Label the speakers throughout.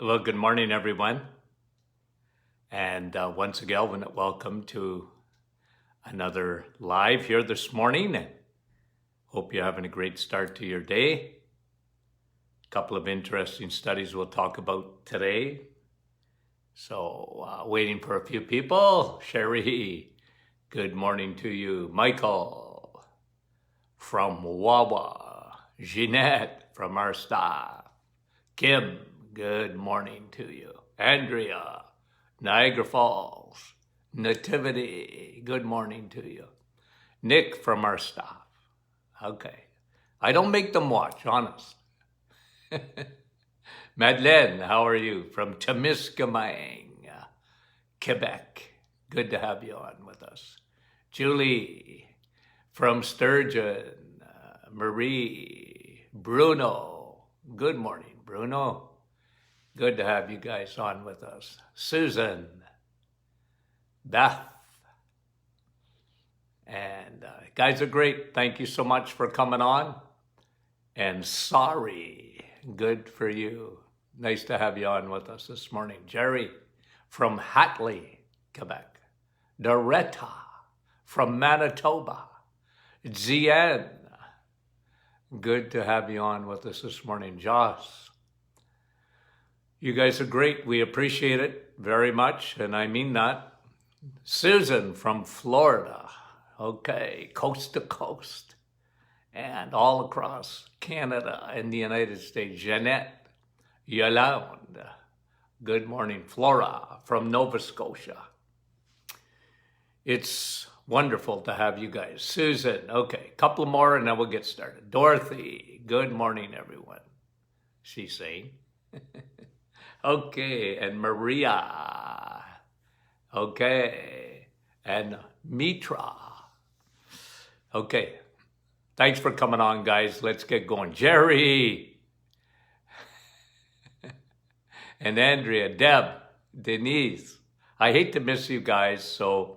Speaker 1: Well, good morning, everyone. And once again, welcome to another live here this morning. And hope you're having a great start to your day. A couple of interesting studies we'll talk about today. So, waiting for a few people. Sherry, good morning to you. Michael from Wawa. Jeanette from our staff. Kim, good morning to you. Andrea, Niagara Falls. Nativity, good morning to you. Nick from our staff. Okay. I don't make them watch, honest. Madeleine, how are you? From Temiskaming, Quebec. Good to have you on with us. Julie from Sturgeon. Marie, Bruno. Good morning, Bruno. Good to have you guys on with us. Susan, Beth, and guys are great. Thank you so much for coming on. And sorry, good for you. Nice to have you on with us this morning. Jerry from Hatley, Quebec. Doretta from Manitoba. Zian, good to have you on with us this morning. Joss, you guys are great. We appreciate it very much, and I mean that. Susan from Florida. Okay, coast to coast and all across Canada and the United States. Jeanette, Yolande, good morning. Flora from Nova Scotia. It's wonderful to have you guys. Susan, okay, a couple more and then we'll get started. Dorothy, good morning, everyone. She's saying. Okay, and Maria. Okay, and Mitra. Okay, thanks for coming on, guys. Let's get going. Jerry and Andrea, Deb, Denise. I hate to miss you guys, so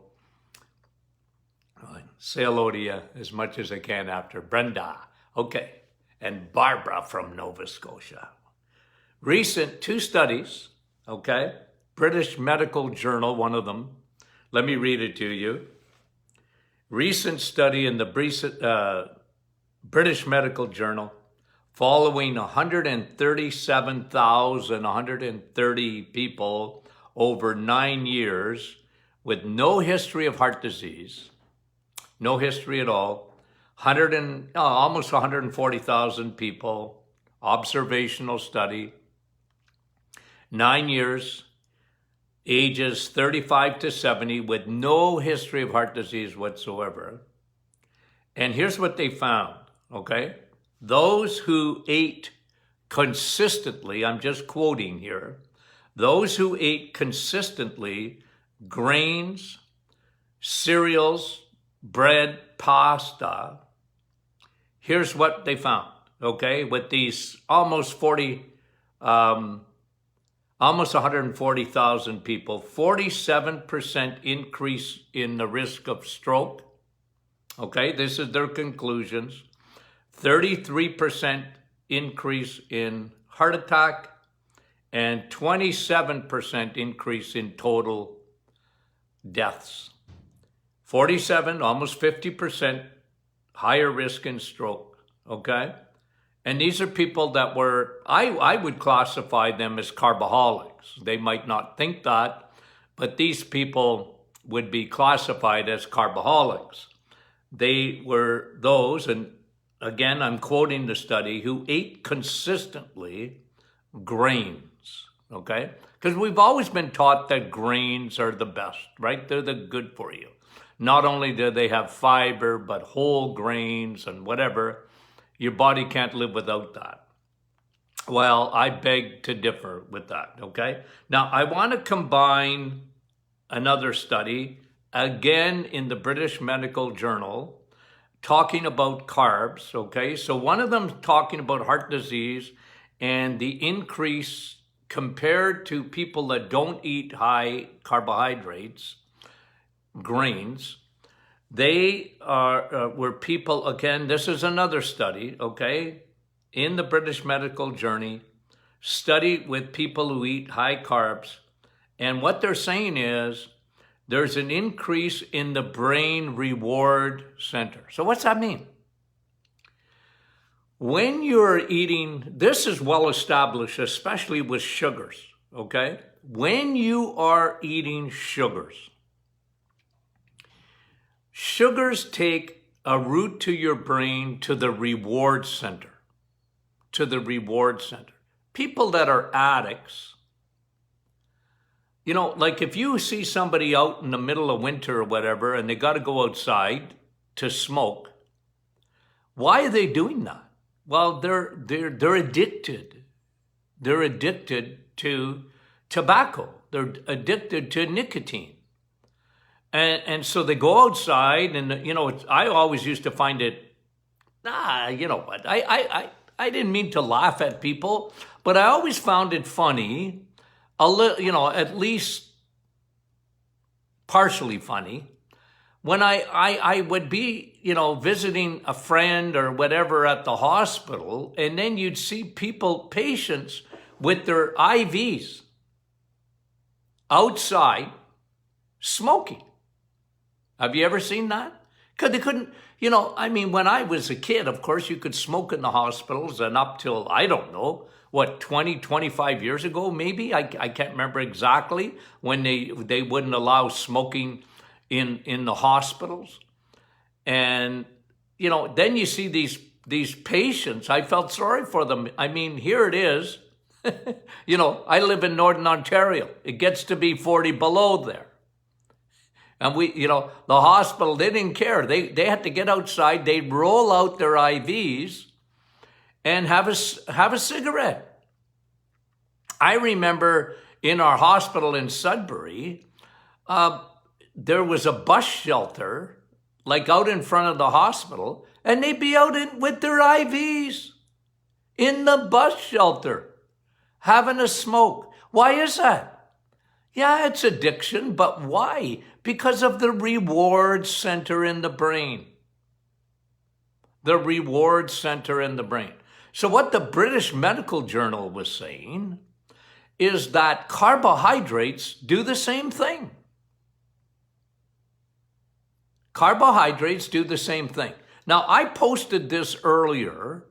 Speaker 1: say hello to you as much as I can after. Brenda, okay, and Barbara from Nova Scotia. Recent two studies, okay, British Medical Journal, one of them. Let me read it to you. Recent study in the British Medical Journal following 137,130 people over 9 years with no history of heart disease, no history at all, almost 140,000 people, observational study, 9 years, ages 35 to 70 with no history of heart disease whatsoever. And here's what they found, okay? Those who ate consistently, I'm just quoting here, those who ate consistently grains, cereals, bread, pasta, here's what they found, okay? With these almost 140,000 people, 47% increase in the risk of stroke. Okay, this is their conclusions. 33% increase in heart attack and 27% increase in total deaths. 47, almost 50% higher risk in stroke, okay? And these are people that were, I would classify them as carboholics. They might not think that, but these people would be classified as carboholics. They were those, and again, I'm quoting the study, who ate consistently grains, okay? Because we've always been taught that grains are the best, right? They're the good for you. Not only do they have fiber, but whole grains and whatever. Your body can't live without that. Well, I beg to differ with that, okay? Now, I want to combine another study, again in the British Medical Journal, talking about carbs, okay? So one of them talking about heart disease and the increase compared to people that don't eat high carbohydrates, grains. They were people, again, this is another study, okay, in the British Medical Journal, study with people who eat high carbs, and what they're saying is there's an increase in the brain reward center. So what's that mean? When you're eating, this is well established, especially with sugars, okay? When you are eating sugars, sugars take a route to your brain to the reward center, People that are addicts, like if you see somebody out in the middle of winter or whatever, and they got to go outside to smoke, why are they doing that? Well, they're addicted. They're addicted to tobacco. They're addicted to nicotine. And so they go outside, and I always used to find it, what? I didn't mean to laugh at people, but I always found it funny, a little, at least partially funny, when I would be, visiting a friend or whatever at the hospital, and then you'd see patients with their IVs outside smoking. Have you ever seen that? Because they couldn't, when I was a kid, of course, you could smoke in the hospitals, and up till, I don't know, 20, 25 years ago, maybe? I can't remember exactly when they wouldn't allow smoking in the hospitals. And, then you see these patients, I felt sorry for them. I mean, here it is. I live in Northern Ontario. It gets to be 40 below there. And the hospital, they didn't care. They had to get outside. They'd roll out their IVs and have a cigarette. I remember in our hospital in Sudbury, there was a bus shelter, like out in front of the hospital, and they'd be out with their IVs in the bus shelter, having a smoke. Why is that? Yeah, it's addiction, but why? Because of the reward center in the brain. The reward center in the brain. So what the British Medical Journal was saying is that carbohydrates do the same thing. Carbohydrates do the same thing. Now, I posted this earlier,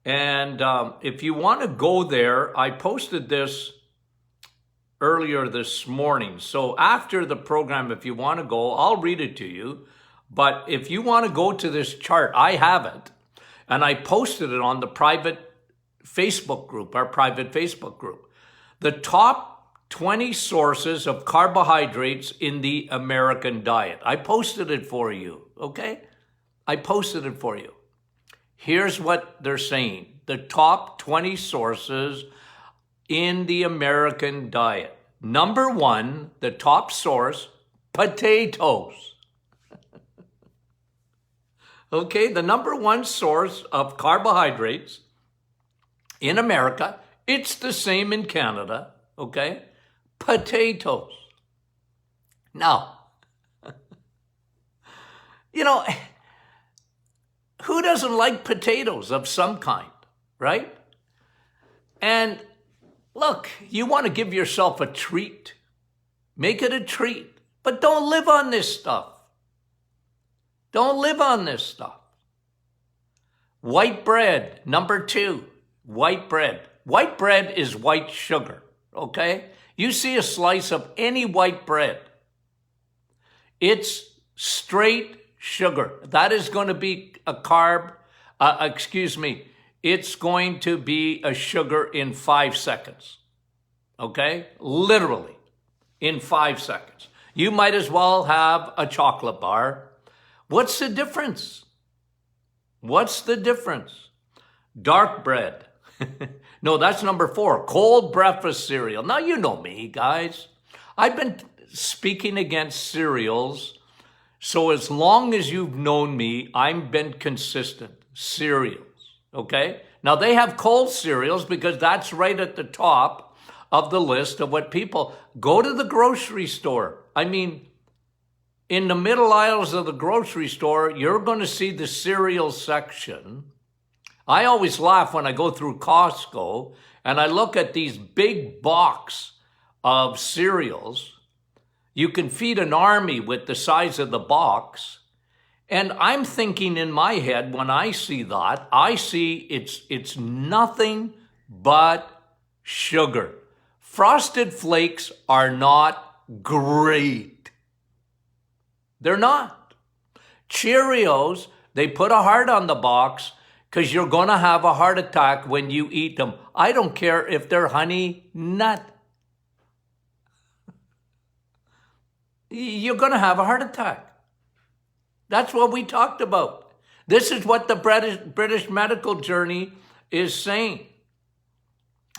Speaker 1: and if you want to go there, I posted this earlier this morning. So after the program, if you want to go, I'll read it to you. But if you want to go to this chart, I have it. And I posted it on the private Facebook group, our private Facebook group. The top 20 sources of carbohydrates in the American diet. I posted it for you, okay? I posted it for you. Here's what they're saying. The top 20 sources in the American diet. Number one, the top source, potatoes. Okay, the number one source of carbohydrates in America, it's the same in Canada, okay? Potatoes. Now, who doesn't like potatoes of some kind, right? And look, you want to give yourself a treat. Make it a treat. But don't live on this stuff. Don't live on this stuff. White bread, number two, white bread. White bread is white sugar, okay? You see a slice of any white bread, it's straight sugar. That is going to be a carb, it's going to be a sugar in 5 seconds, okay? Literally, in 5 seconds. You might as well have a chocolate bar. What's the difference? What's the difference? Dark bread. No, that's number 4. Cold breakfast cereal. Now, you know me, guys. I've been speaking against cereals. So as long as you've known me, I've been consistent. Cereals, okay? Now, they have cold cereals because that's right at the top of the list of what people... Go to the grocery store. I mean, in the middle aisles of the grocery store, you're going to see the cereal section. I always laugh when I go through Costco and I look at these big box of cereals. You can feed an army with the size of the box. And I'm thinking in my head, when I see that, I see it's nothing but sugar. Frosted Flakes are not great. They're not. Cheerios, they put a heart on the box because you're going to have a heart attack when you eat them. I don't care if they're honey nut. You're going to have a heart attack. That's what we talked about. This is what the British Medical Journey is saying.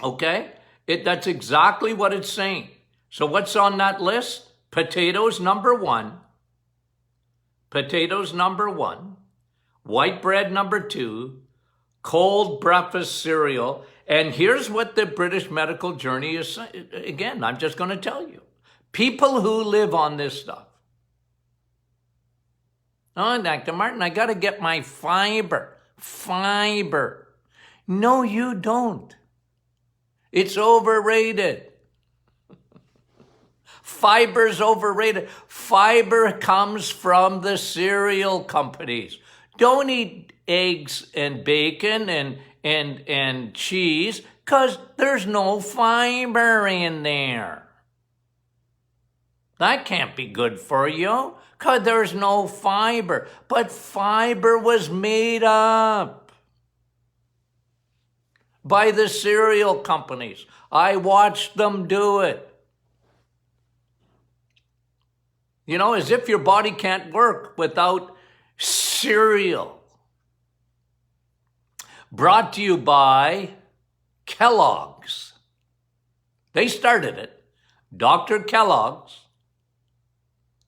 Speaker 1: Okay? That's exactly what it's saying. So what's on that list? Potatoes, number 1. Potatoes, number 1. White bread, number 2. Cold breakfast cereal. And here's what the British Medical Journey is saying. Again, I'm just going to tell you. People who live on this stuff. Oh, Dr. Martin, I got to get my fiber. Fiber. No, you don't. It's overrated. Fiber's overrated. Fiber comes from the cereal companies. Don't eat eggs and bacon and cheese because there's no fiber in there. That can't be good for you because there's no fiber. But fiber was made up by the cereal companies. I watched them do it. You know, as if your body can't work without cereal. Brought to you by Kellogg's. They started it. Dr. Kellogg's.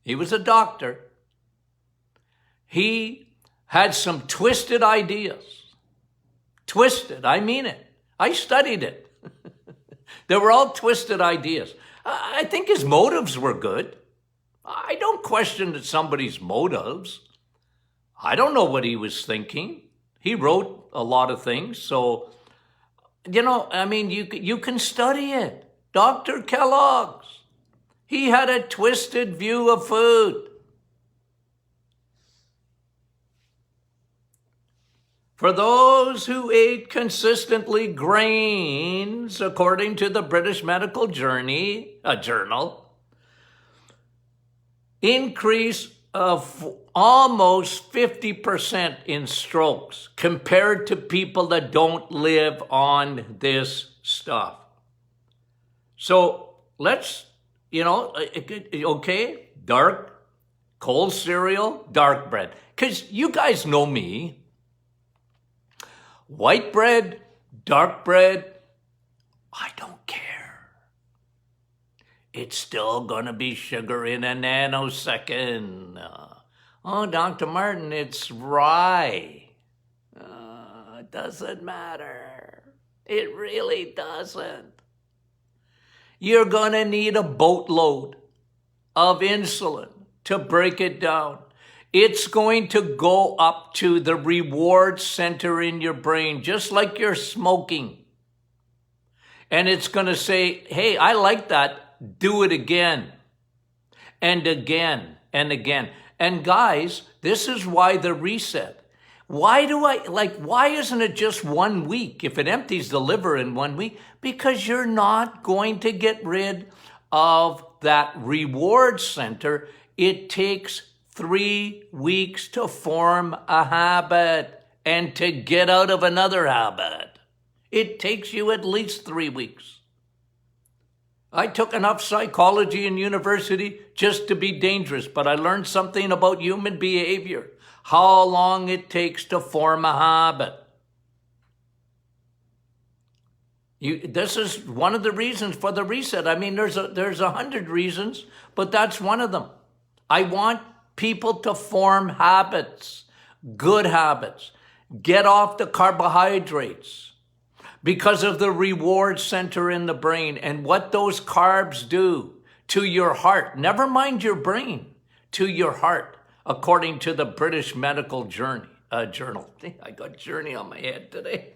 Speaker 1: He was a doctor. He had some twisted ideas. Twisted, I mean it. I studied it. They were all twisted ideas. I think his motives were good. I don't question somebody's motives. I don't know what he was thinking. He wrote a lot of things. So, you know, I mean, you can study it. Dr. Kellogg's. He had a twisted view of food. For those who ate consistently grains, according to the British Medical Journal, increase of almost 50% in strokes compared to people that don't live on this stuff. So let's, okay, cold cereal, dark bread. Because you guys know me. White bread, dark bread, I don't care. It's still going to be sugar in a nanosecond. Oh, Dr. Martin, it's rye. It doesn't matter. It really doesn't. You're going to need a boatload of insulin to break it down. It's going to go up to the reward center in your brain, just like you're smoking. And it's going to say, hey, I like that. Do it again and again and again. And guys, this is why the reset. Why isn't it just 1 week if it empties the liver in 1 week? Because you're not going to get rid of that reward center. It takes 3 weeks to form a habit and to get out of another habit. It takes you at least 3 weeks. I took enough psychology in university just to be dangerous, but I learned something about human behavior, how long it takes to form a habit. This is one of the reasons for the reset. I mean, there's 100 reasons, but that's one of them. I want people to form habits, good habits. Get off the carbohydrates because of the reward center in the brain and what those carbs do to your heart. Never mind your brain, to your heart, according to the British Medical Journal. I got journey on my head today.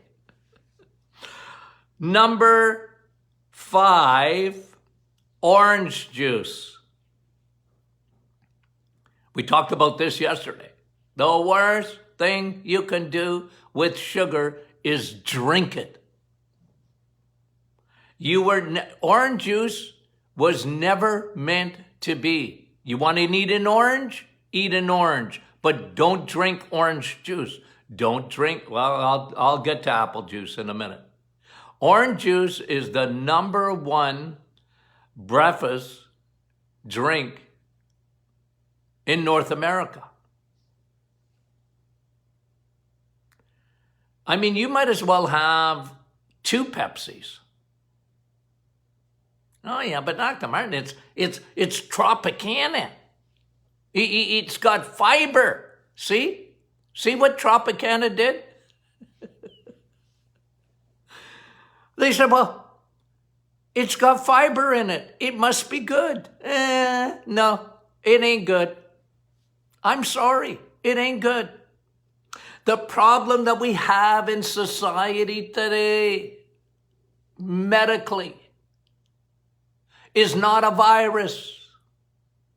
Speaker 1: Number 5, orange juice. We talked about this yesterday. The worst thing you can do with sugar is drink it. Orange juice was never meant to be. You want to eat an orange? Eat an orange, but don't drink orange juice. Don't drink, well, I'll get to apple juice in a minute. Orange juice is the number 1 breakfast drink in North America. I mean, you might as well have 2 Pepsis. Oh yeah, but Dr. Martin, it's Tropicana. It's got fiber. See what Tropicana did? They said, well, it's got fiber in it. It must be good. No, it ain't good. I'm sorry, it ain't good. The problem that we have in society today, medically, is not a virus.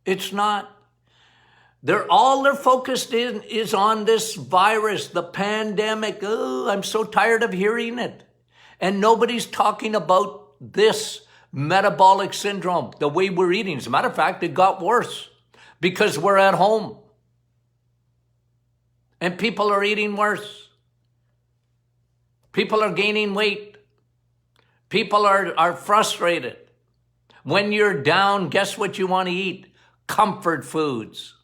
Speaker 1: It's not. All they're focused in is on this virus, the pandemic. Oh, I'm so tired of hearing it. And nobody's talking about this metabolic syndrome, the way we're eating. As a matter of fact, it got worse because we're at home. And people are eating worse. People are gaining weight. People are frustrated. When you're down, guess what you want to eat? Comfort foods.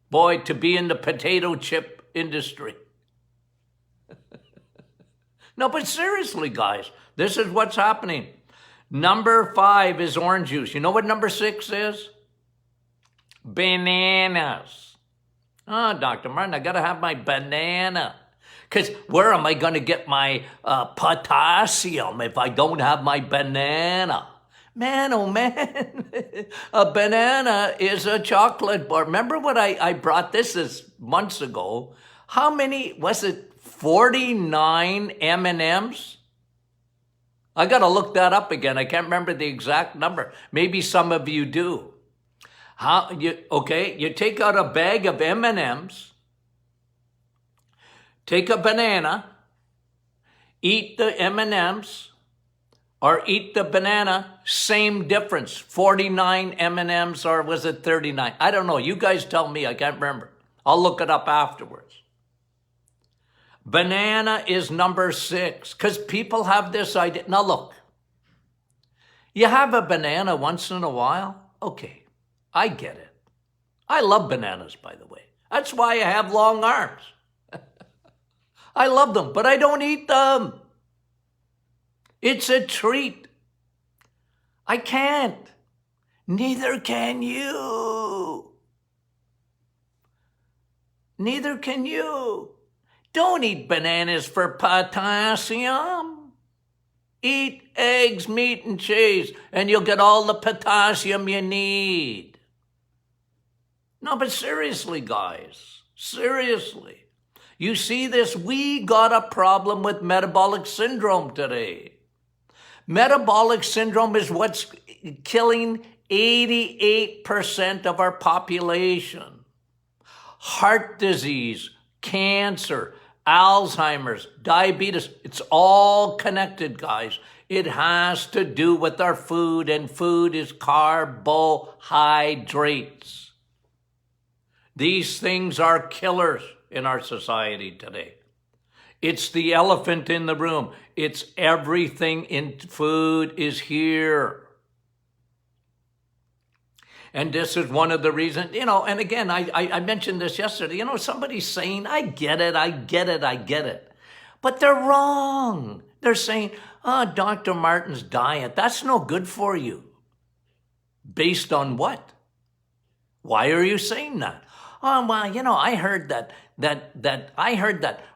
Speaker 1: Boy, to be in the potato chip industry. No, but seriously, guys, this is what's happening. Number 5 is orange juice. You know what number 6 is? Bananas. Oh, Dr. Martin, I got to have my banana. Because where am I going to get my potassium if I don't have my banana? Man, oh man, a banana is a chocolate bar. Remember what I brought this months ago? How many, was it 49 M&Ms? I got to look that up again. I can't remember the exact number. Maybe some of you do. You take out a bag of M&Ms, take a banana, eat the M&Ms, or eat the banana, same difference. 49 M&Ms, or was it 39? I don't know. You guys tell me. I can't remember. I'll look it up afterwards. Banana is number 6 because people have this idea. Now look, you have a banana once in a while. Okay, I get it. I love bananas, by the way. That's why I have long arms. I love them, but I don't eat them. It's a treat. I can't. Neither can you. Neither can you. Don't eat bananas for potassium. Eat eggs, meat, and cheese, and you'll get all the potassium you need. No, but seriously, guys, seriously. You see this? We got a problem with metabolic syndrome today. Metabolic syndrome is what's killing 88% of our population. Heart disease, cancer, Alzheimer's, diabetes, it's all connected, guys. It has to do with our food, and food is carbohydrates. These things are killers in our society today. It's the elephant in the room. It's everything in food is here. And this is one of the reasons, and again, I mentioned this yesterday, somebody's saying, I get it. But they're wrong. They're saying, Dr. Martin's diet, that's no good for you. Based on what? Why are you saying that? Oh, well, I heard that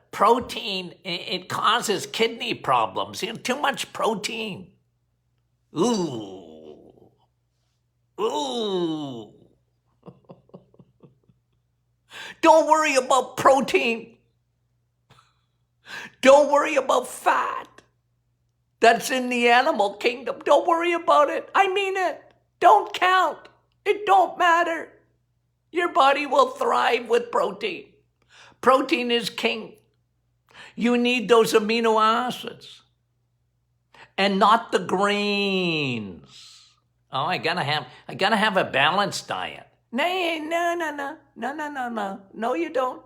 Speaker 1: protein, it causes kidney problems. Too much protein. Ooh. Don't worry about protein. Don't worry about fat. that's in the animal kingdom. Don't worry about it. I mean it. Don't count. It don't matter. Your body will thrive with protein. Protein is king. You need those amino acids and not the grains. Oh, I gotta have a balanced diet. No, you don't.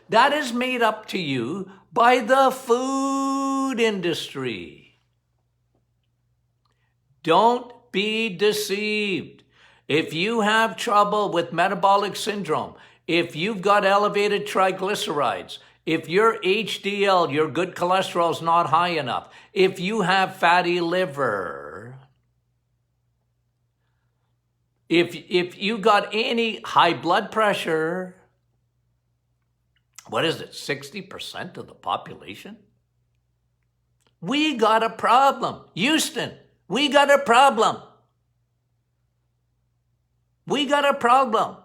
Speaker 1: That is made up to you by the food industry. Don't be deceived. If you have trouble with metabolic syndrome, if you've got elevated triglycerides, if your HDL, your good cholesterol, is not high enough, if you have fatty liver, if you got any high blood pressure, what is it, 60% of the population? We got a problem. Houston, we got a problem. We got a problem.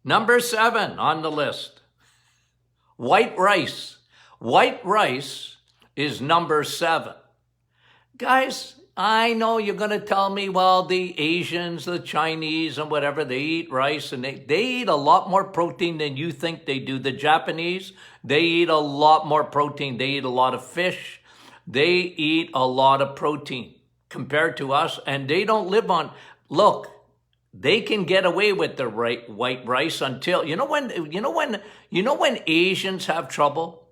Speaker 1: Number 7 on the list, white rice. White rice is number 7. Guys, I know you're going to tell me, well, the Asians, the Chinese, and whatever, they eat rice, and they eat a lot more protein than you think they do. The Japanese, they eat a lot more protein. They eat a lot of fish. They eat a lot of protein compared to us, and they don't live on, look, they can get away with the white rice until, you know when Asians have trouble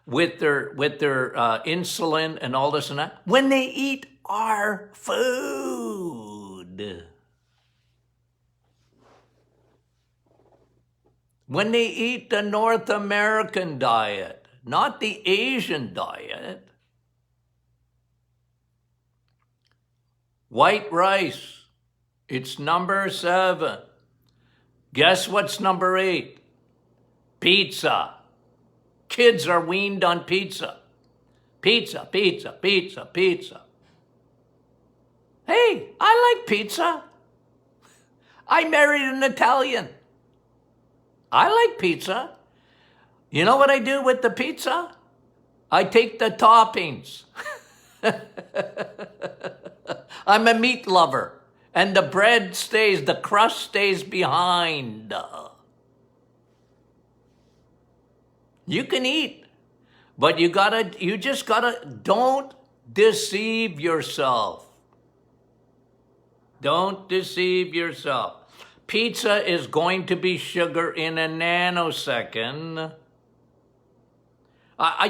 Speaker 1: with their insulin and all this and that? When they eat our food. When they eat the North American diet, not the Asian diet. White rice, it's number 7. Guess what's number 8? Pizza. Kids are weaned on pizza. Pizza, pizza, pizza, pizza. Hey, I like pizza. I married an Italian. I like pizza. You know what I do with the pizza? I take the toppings. I'm a meat lover. And the bread stays, the crust stays behind. You can eat, but you just gotta, don't deceive yourself. Don't deceive yourself. Pizza is going to be sugar in a nanosecond.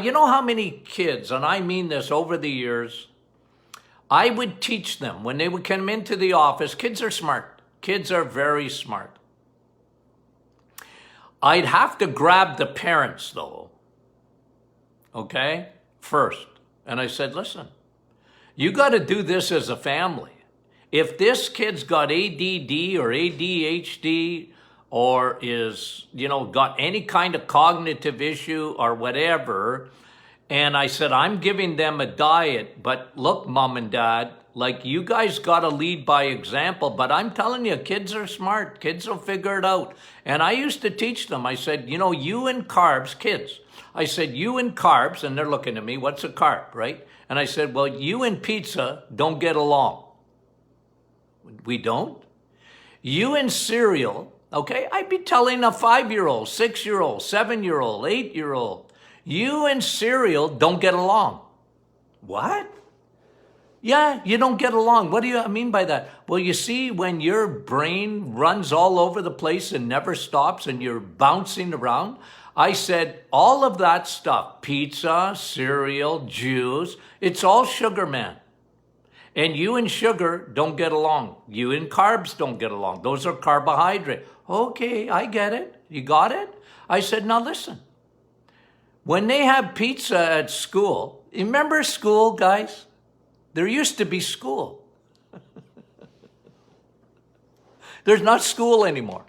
Speaker 1: You know how many kids, and I mean this over the years, I would teach them when they would come into the office. Kids are smart. Kids are very smart. I'd have to grab the parents, though, okay, first. And I said, listen, you got to do this as a family. If this kid's got ADD or ADHD or is, got any kind of cognitive issue or whatever, and I said, I'm giving them a diet, but look, mom and dad, like you guys got to lead by example, but I'm telling you, kids are smart. Kids will figure it out. And I used to teach them. I said, you and carbs, kids. I said, you and carbs, and they're looking at me, what's a carb, right? And I said, well, you and pizza don't get along. We don't? You and cereal, okay? I'd be telling a 5-year-old, 6-year-old, 7-year-old, 8-year-old, you and cereal don't get along. What? Yeah, you don't get along. What do you mean by that? Well, you see, when your brain runs all over the place and never stops and you're bouncing around, I said, all of that stuff, pizza, cereal, juice, it's all sugar, man. And you and sugar don't get along. You and carbs don't get along. Those are carbohydrates. Okay, I get it. You got it? I said, now listen. When they have pizza at school, remember school, guys? There used to be school. There's not school anymore.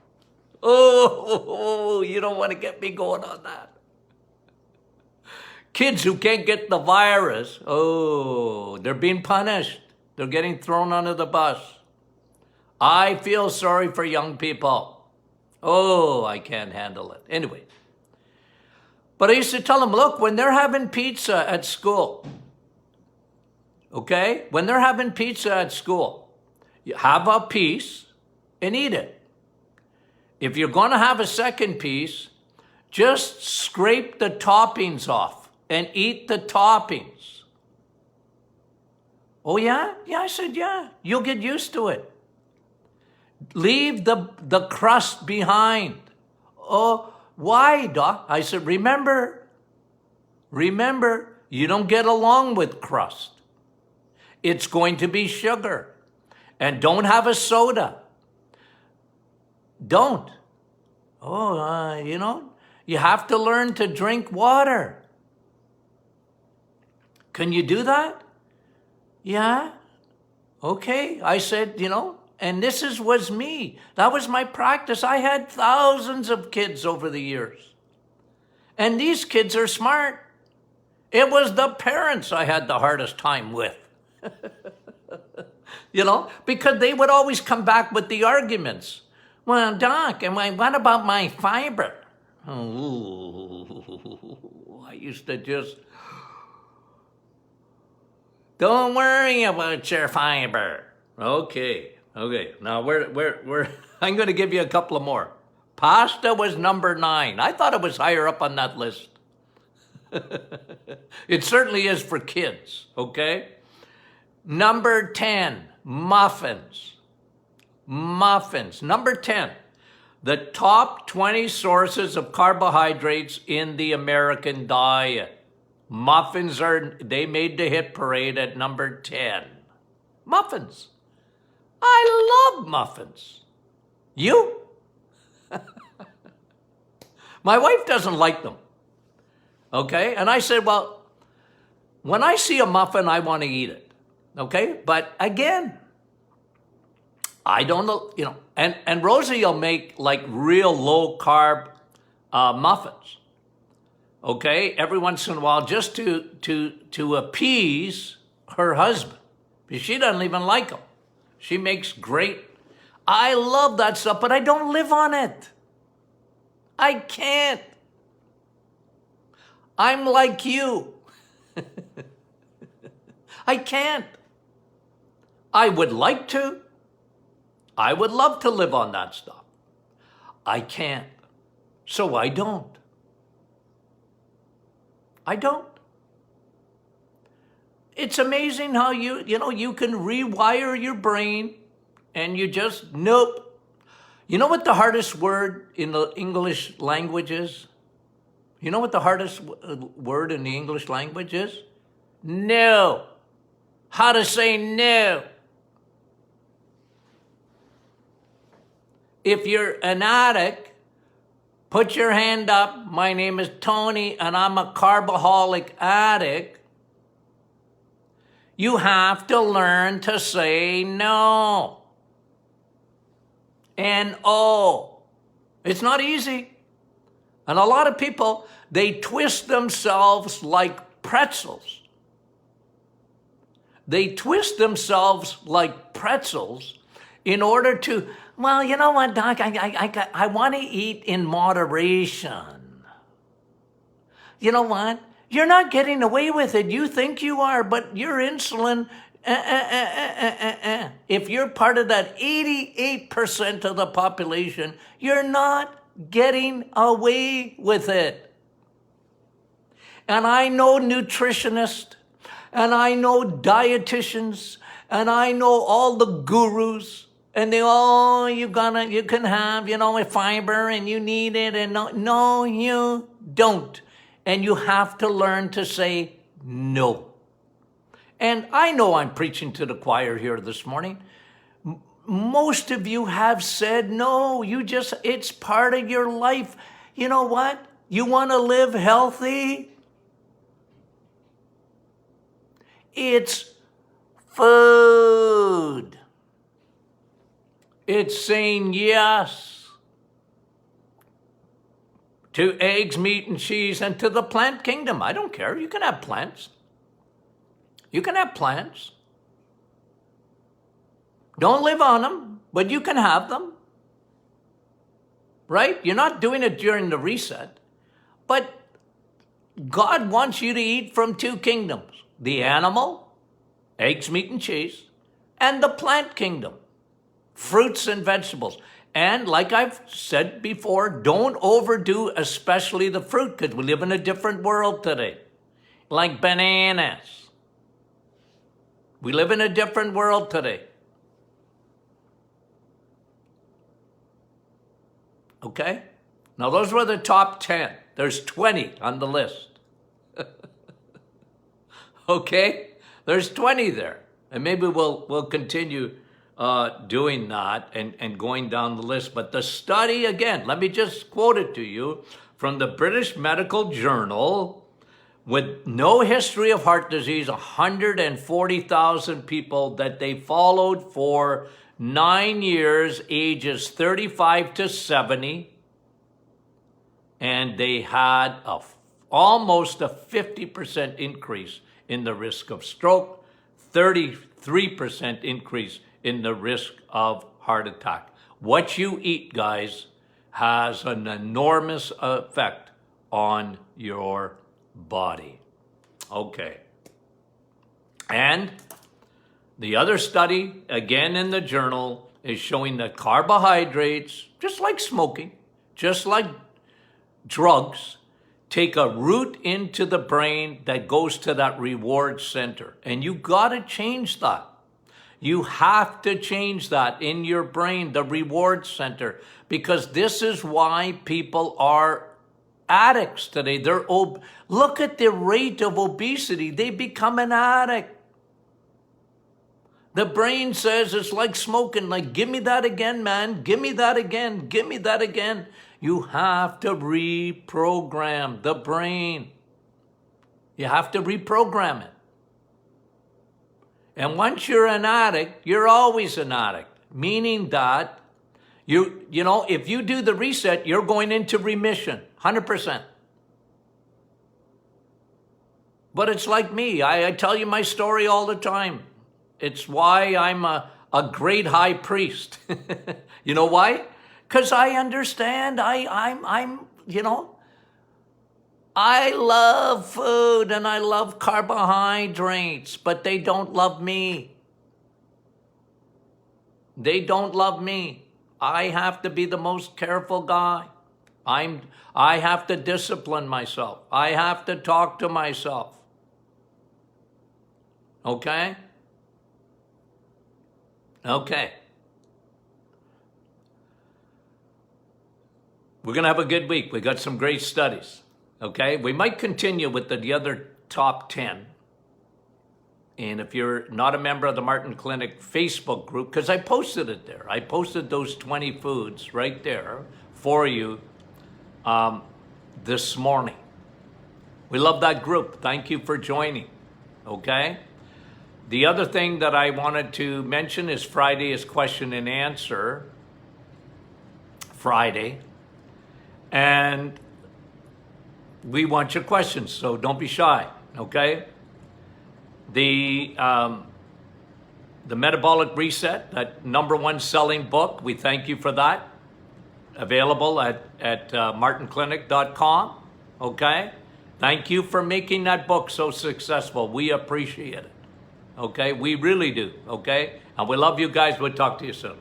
Speaker 1: Oh, you don't want to get me going on that. Kids who can't get the virus, they're being punished. They're getting thrown under the bus. I feel sorry for young people. Oh, I can't handle it. Anyway, But I used to tell them, look, when they're having pizza at school, okay? When they're having pizza at school, you have a piece and eat it. If you're going to have a second piece, just scrape the toppings off and eat the toppings. Oh, yeah? Yeah, I said, yeah. You'll get used to it. Leave the crust behind. Oh, why, Doc? I said, remember, you don't get along with crust. It's going to be sugar. And don't have a soda. Don't. Oh, you have to learn to drink water. Can you do that? Yeah. Okay. I said, and this was me. That was my practice. I had thousands of kids over the years. And these kids are smart. It was the parents I had the hardest time with. Because they would always come back with the arguments. Well, Doc, and what about my fiber? Oh, I used to just, don't worry about your fiber. Okay. Now we're I'm going to give you a couple of more. Pasta was number 9. I thought it was higher up on that list. It certainly is for kids, okay? Number 10, muffins. Number 10, the top 20 sources of carbohydrates in the American diet. Muffins they made the hit parade at number 10. Muffins. I love muffins. You? My wife doesn't like them. Okay? And I said, well, when I see a muffin, I want to eat it. Okay? But again, I don't know, and Rosie will make like real low carb muffins. Okay? Every once in a while, just to appease her husband. Because she doesn't even like them. She makes great. I love that stuff, but I don't live on it. I can't. I'm like you. I can't. I would like to. I would love to live on that stuff. I can't. So I don't. It's amazing how you can rewire your brain and you just, nope. You know what the hardest word in the English language is? You know what the hardest word in the English language is? No. How to say no. If you're an addict, put your hand up. My name is Tony and I'm a carboholic addict. You have to learn to say no. N-O. It's not easy. And a lot of people, they twist themselves like pretzels. They twist themselves like pretzels in order to, well, you know what, Doc, I want to eat in moderation. You know what? You're not getting away with it. You think you are, but your insulin, if you're part of that 88% of the population, you're not getting away with it. And I know nutritionists, and I know dietitians, and I know all the gurus, and they all, you can have, a fiber, and you need it, and no, you don't. And you have to learn to say no. And I know I'm preaching to the choir here this morning. Most of you have said no. It's part of your life. You know what? You want to live healthy? It's food. It's saying yes to eggs, meat, and cheese, and to the plant kingdom. I don't care. You can have plants. You can have plants. Don't live on them, but you can have them. Right? You're not doing it during the reset. But God wants you to eat from two kingdoms, the animal, eggs, meat, and cheese, and the plant kingdom, fruits and vegetables. And like I've said before, don't overdo especially the fruit, because we live in a different world today. Like bananas. We live in a different world today. Okay? Now those were the top 10. There's 20 on the list. Okay? There's 20 there. And maybe we'll continue doing that and going down the list. But the study, again, let me just quote it to you from the British Medical Journal. With no history of heart disease, 140,000 people that they followed for 9 years, ages 35 to 70. And they had almost a 50% increase in the risk of stroke, 33% increase in the risk of heart attack. What you eat, guys, has an enormous effect on your body. Okay. And the other study, again in the journal, is showing that carbohydrates, just like smoking, just like drugs, take a route into the brain that goes to that reward center. And you got to change that. You have to change that in your brain, the reward center, because this is why people are addicts today. Look at the rate of obesity. They become an addict. The brain says it's like smoking, like, give me that again, man. Give me that again. Give me that again. You have to reprogram the brain. You have to reprogram it. And once you're an addict, you're always an addict, meaning that you know, if you do the reset, you're going into remission, 100%. But it's like me. I tell you my story all the time. It's why I'm a great high priest. You know why? Because I understand. I'm you know, I love food and I love carbohydrates, but they don't love me. They don't love me. I have to be the most careful guy. I have to discipline myself. I have to talk to myself. Okay? Okay. We're going to have a good week. We got some great studies. Okay? We might continue with the other top 10. And if you're not a member of the Martin Clinic Facebook group, because I posted it there. I posted those 20 foods right there for you this morning. We love that group. Thank you for joining. Okay? The other thing that I wanted to mention is Friday is question and answer. Friday. And we want your questions, so don't be shy. Okay? The Metabolic Reset, that #1 selling book, we thank you for that. Available at martinclinic.com. Okay? Thank you for making that book so successful. We appreciate it. Okay? We really do. Okay? And we love you guys. We'll talk to you soon.